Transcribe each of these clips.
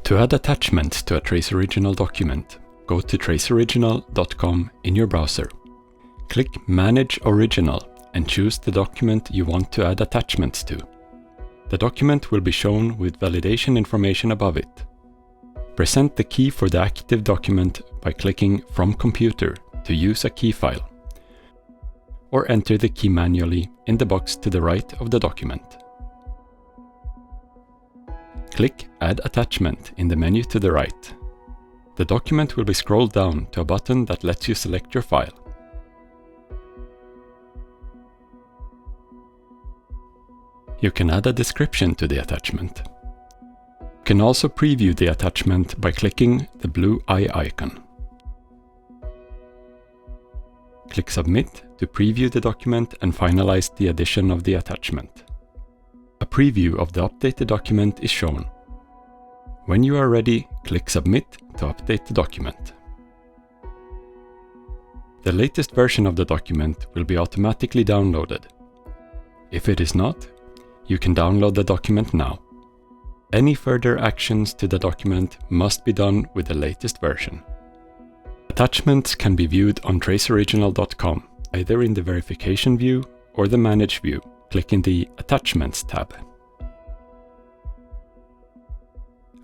To add attachments to a Trace Original document, go to traceoriginal.com in your browser. Click Manage Original and choose the document you want to add attachments to. The document will be shown with validation information above it. Present the key for the active document by clicking From Computer to use a key file, or enter the key manually in the box to the right of the document. Click Add Attachment in the menu to the right. The document will be scrolled down to a button that lets you select your file. You can add a description to the attachment. You can also preview the attachment by clicking the blue eye icon. Click Submit to preview the document and finalize the addition of the attachment. A preview of the updated document is shown. When you are ready, click Submit to update the document. The latest version of the document will be automatically downloaded. If it is not, you can download the document now. Any further actions to the document must be done with the latest version. Attachments can be viewed on traceoriginal.com, either in the Verification view or the Manage view. Click in the Attachments tab.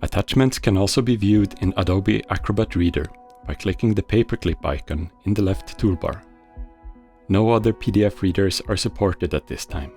Attachments can also be viewed in Adobe Acrobat Reader by clicking the paperclip icon in the left toolbar. No other PDF readers are supported at this time.